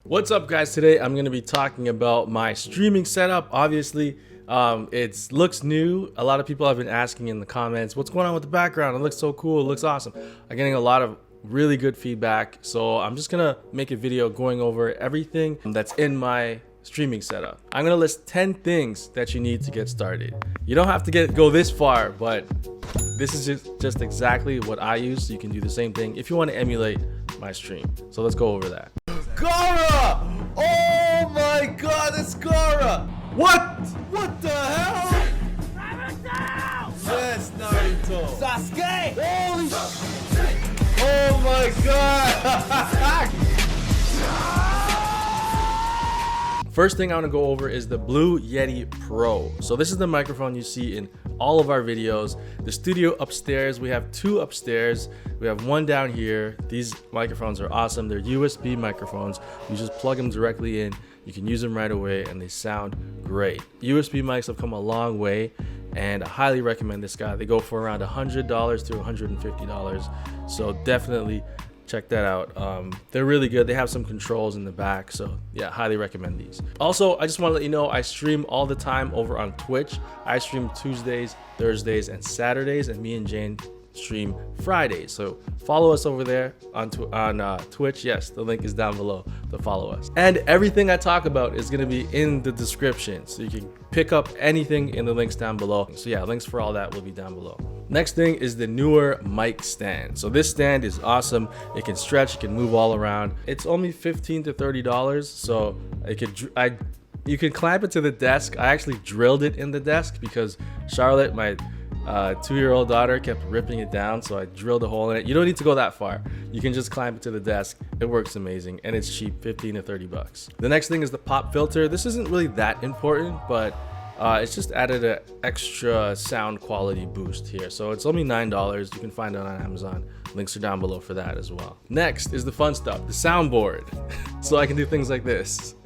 What's up, guys? Today I'm going to be talking about my streaming setup. Obviously, it looks new. A lot of people have been asking in the comments, what's going on with the background? It looks so cool. It looks awesome. I'm getting a lot of really good feedback. So I'm just going to make a video going over everything that's in my streaming setup. I'm going to list 10 things that you need to get started. You don't have to go this far, but this is just exactly what I use. So you can do the same thing if you want to emulate my stream. So let's go over that. Gara! Oh my god, it's Gara! What? What the hell? Yes, Naruto! Sasuke! Holy shit! Oh my god! First thing I want to go over is the Blue Yeti Pro. So this is the microphone you see in all of our videos. The studio upstairs, we have two upstairs. We have one down here. These microphones are awesome. They're USB microphones. You just plug them directly in. You can use them right away and they sound great. USB mics have come a long way and I highly recommend this guy. They go for around $100 to $150. So definitely check that out. They're really good. They have some controls in the back, so yeah, highly recommend these. Also, I just want to let you know I stream all the time over on Twitch. I stream Tuesdays, Thursdays, and Saturdays, and me and Jane stream Fridays. So follow us over there on Twitch. Yes, the link is down below to follow us. And everything I talk about is going to be in the description, so you can pick up anything in the links down below. So yeah, links for all that will be down below. Next thing is the Neewer mic stand. So this stand is awesome. It can stretch, it can move all around. It's only $15 to $30. So you can clamp it to the desk. I actually drilled it in the desk because Charlotte, my 2-year-old daughter, kept ripping it down. So I drilled a hole in it. You don't need to go that far. You can just clamp it to the desk. It works amazing and it's cheap, 15 to 30 bucks. The next thing is the pop filter. This isn't really that important, but it's just added an extra sound quality boost here. So it's only $9. You can find it on Amazon. Links are down below for that as well. Next is the fun stuff, the soundboard. So I can do things like this.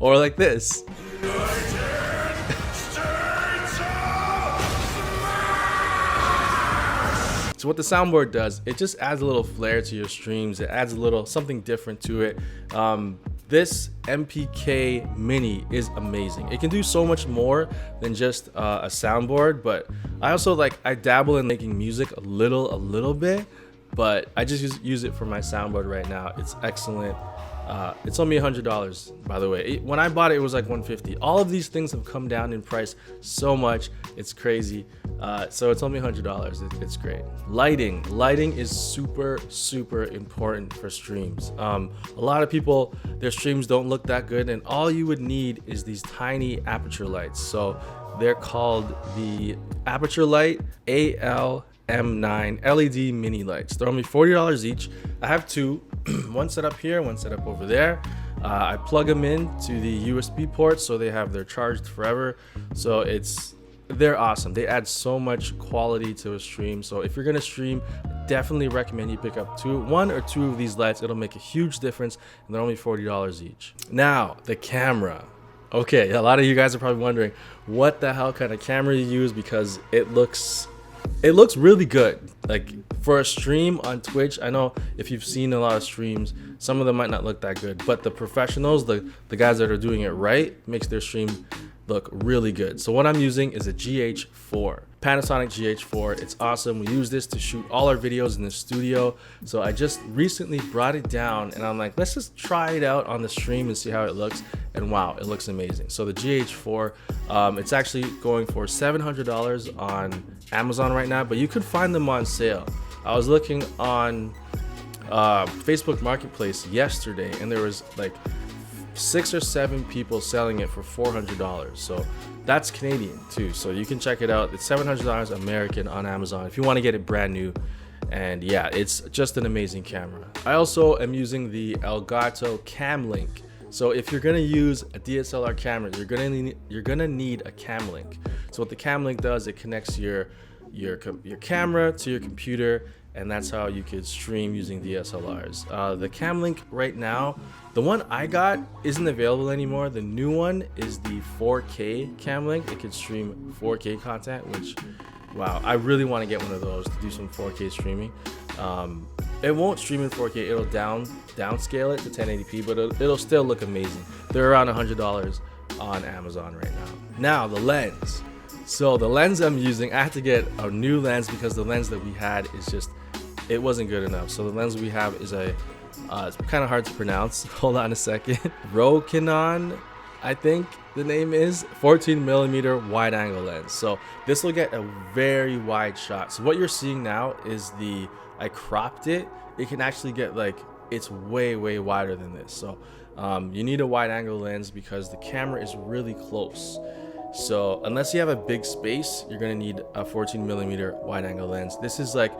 Or like this. So what the soundboard does, it just adds a little flair to your streams. It adds a little something different to it. This MPK Mini is amazing. It can do so much more than just a soundboard, but I dabble in making music a little bit, but I just use it for my soundboard right now. It's excellent. It's only $100, by the way. When I bought it, it was like $150. All of these things have come down in price so much. It's crazy. So it's only $100. It's great. Lighting is super important for streams. A lot of people, their streams don't look that good, and all you would need is these tiny aperture lights. So they're called the Aperture Light AL-M9 LED mini lights. They're only $40 each. I have two. One set up here, one set up over there. I plug them in to the USB ports so they have their charged forever. So they're awesome. They add so much quality to a stream. So if you're gonna stream, definitely recommend you pick up one or two of these lights. It'll make a huge difference, and they're only $40 each. Now, the camera. Okay, a lot of you guys are probably wondering what the hell kind of camera you use, because it looks really good. Like for a stream on Twitch, I know if you've seen a lot of streams, some of them might not look that good, but the professionals, the guys that are doing it right, makes their stream look really good. So what I'm using is a GH4, Panasonic GH4. It's awesome. We use this to shoot all our videos in the studio. So I just recently brought it down and I'm like, let's just try it out on the stream and see how it looks. And wow, it looks amazing. So the GH4, it's actually going for $700 on Amazon right now, but you could find them on sale. I was looking on Facebook Marketplace yesterday and there was like 6 or 7 people selling it for $400. So that's Canadian too. So you can check it out. It's $700 American on Amazon if you want to get it brand new. And yeah, it's just an amazing camera. I also am using the Elgato Camlink. So if you're gonna use a DSLR camera, you're gonna need a Camlink. So what the Camlink does, it connects your camera to your computer, and that's how you could stream using DSLRs. The Camlink right now, the one I got isn't available anymore. The new one is the 4K Camlink. It can stream 4K content, which, wow, I really want to get one of those to do some 4K streaming. It won't stream in 4K. It'll downscale it to 1080p, but it'll still look amazing. They're around $100 on Amazon right now. Now the lens. So the lens I'm using, I had to get a new lens because the lens that we had is just, it wasn't good enough. So the lens we have is a, it's kind of hard to pronounce. Hold on a second. Rokinon, I think the name is, 14mm wide angle lens. So this will get a very wide shot. So what you're seeing now is I cropped it. It can actually get like, it's way wider than this. So you need a wide angle lens because the camera is really close. So unless you have a big space, you're gonna need a 14mm wide angle lens. This is like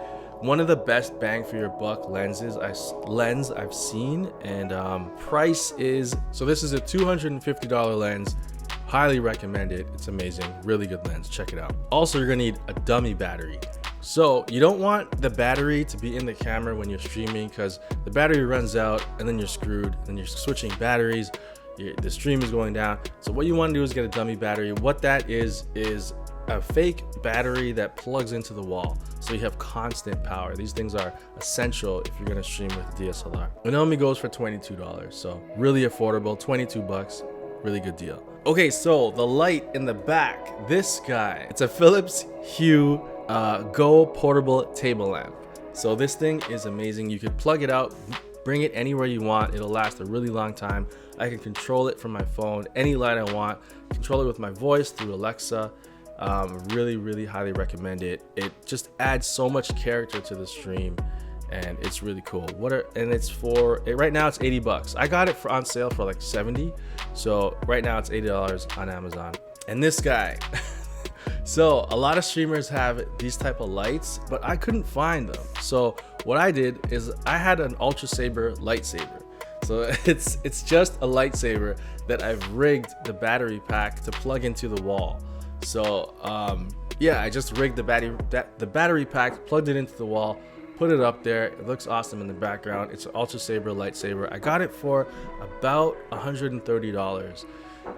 one of the best bang for your buck lenses I've seen, and price is, so this is a $250 lens. Highly recommend it. It's amazing. Really good lens. Check it out. Also, you're gonna need a dummy battery. So you don't want the battery to be in the camera when you're streaming because the battery runs out and then you're screwed. Then you're switching batteries. The stream is going down. So what you want to do is get a dummy battery. What that is a fake battery that plugs into the wall. So you have constant power. These things are essential if you're going to stream with a DSLR. It only goes for $22. So really affordable, 22 bucks. Really good deal. Okay, so the light in the back, this guy, it's a Philips Hue Go portable table lamp. So this thing is amazing. You could plug it out, bring it anywhere you want. It'll last a really long time. I can control it from my phone, any light I want, control it with my voice through Alexa. Really highly recommend it. It just adds so much character to the stream and it's really cool. Right now it's 80 bucks. I got it on sale for like 70. So right now it's $80 on Amazon. And this guy, so a lot of streamers have these type of lights, but I couldn't find them. So what I did is I had an Ultra Saber lightsaber. So it's just a lightsaber that I've rigged the battery pack to plug into the wall. So yeah, I just rigged the battery pack, plugged it into the wall, put it up there. It looks awesome in the background. It's an Ultra Saber lightsaber. I got it for about $130.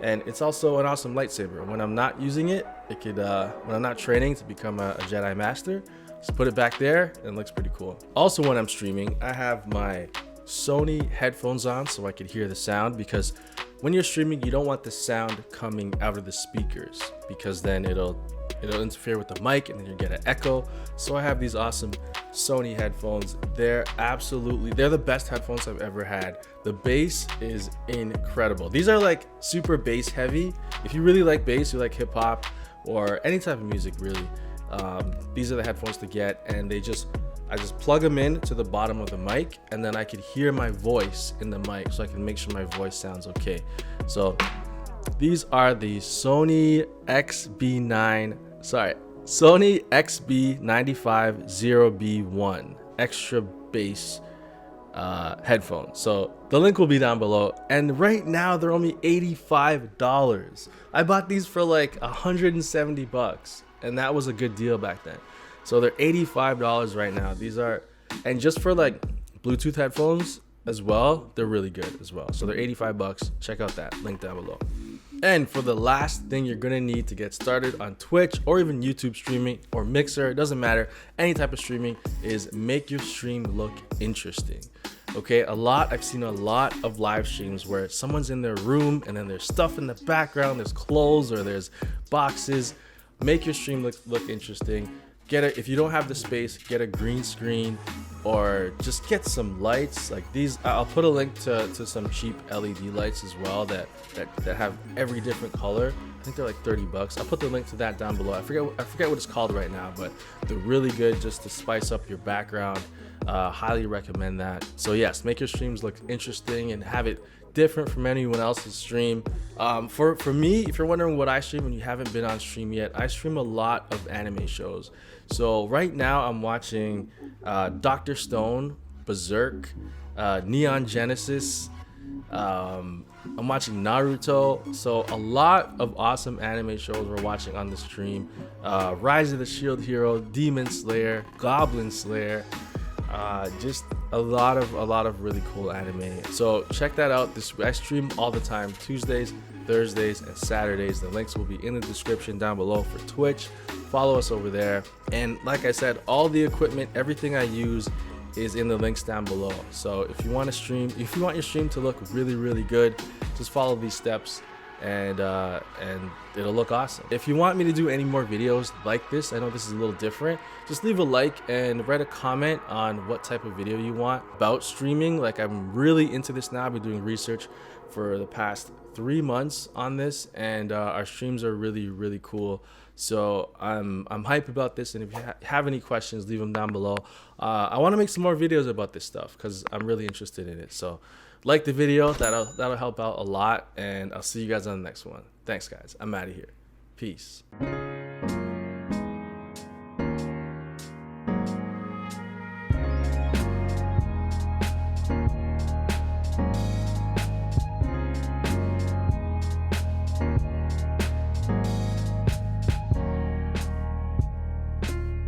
And it's also an awesome lightsaber. When I'm not using it, when I'm not training to become a Jedi Master, just put it back there and it looks pretty cool. Also, when I'm streaming, I have my Sony headphones on so I could hear the sound, because when you're streaming, you don't want the sound coming out of the speakers because then it'll interfere with the mic and then you get an echo. So I have these awesome Sony headphones. They're the best headphones I've ever had. The bass is incredible. These are like super bass heavy. If you really like bass, you like hip hop or any type of music really, these are the headphones to get. And I just plug them in to the bottom of the mic and then I could hear my voice in the mic so I can make sure my voice sounds okay. So these are the Sony XB95 0B1 extra bass headphones. So the link will be down below, and right now they're only $85. I bought these for like 170 bucks, and that was a good deal back then. So they're $85 right now. These are, and just for like Bluetooth headphones as well, they're really good as well. So they're 85 bucks. Check out that link down below. And for the last thing you're gonna need to get started on Twitch or even YouTube streaming or Mixer, it doesn't matter, any type of streaming, is make your stream look interesting. Okay, I've seen a lot of live streams where someone's in their room and then there's stuff in the background, there's clothes or there's boxes. Make your stream look interesting. If you don't have the space, get a green screen or just get some lights like these. I'll put a link to some cheap LED lights as well that have every different color. I think they're like 30 bucks. I'll put the link to that down below. I forget what it's called right now, but they're really good just to spice up your background. Highly recommend that. So yes, make your streams look interesting and have it different from anyone else's stream. For me, if you're wondering what I stream and you haven't been on stream yet, I stream a lot of anime shows. So right now I'm watching Dr. Stone, Berserk, Neon Genesis. I'm watching Naruto. So a lot of awesome anime shows we're watching on the stream. Rise of the Shield Hero, Demon Slayer, Goblin Slayer. Just a lot of really cool anime. So check that out. I stream all the time, Tuesdays, Thursdays, and Saturdays. The links will be in the description down below for Twitch. Follow us over there. And like I said, all the equipment, everything I use is in the links down below. So if you want to stream, if you want your stream to look really, really good, just follow these steps and it'll look awesome. If you want me to do any more videos like this, I know this is a little different, just leave a like and write a comment on what type of video you want about streaming. Like, I'm really into this now. I've been doing research for the past 3 months on this, and our streams are really, really cool. So I'm hype about this, and if you have any questions, leave them down below. I want to make some more videos about this stuff because I'm really interested in it. So like the video, that'll help out a lot, and I'll see you guys on the next one. Thanks guys, I'm out of here. Peace.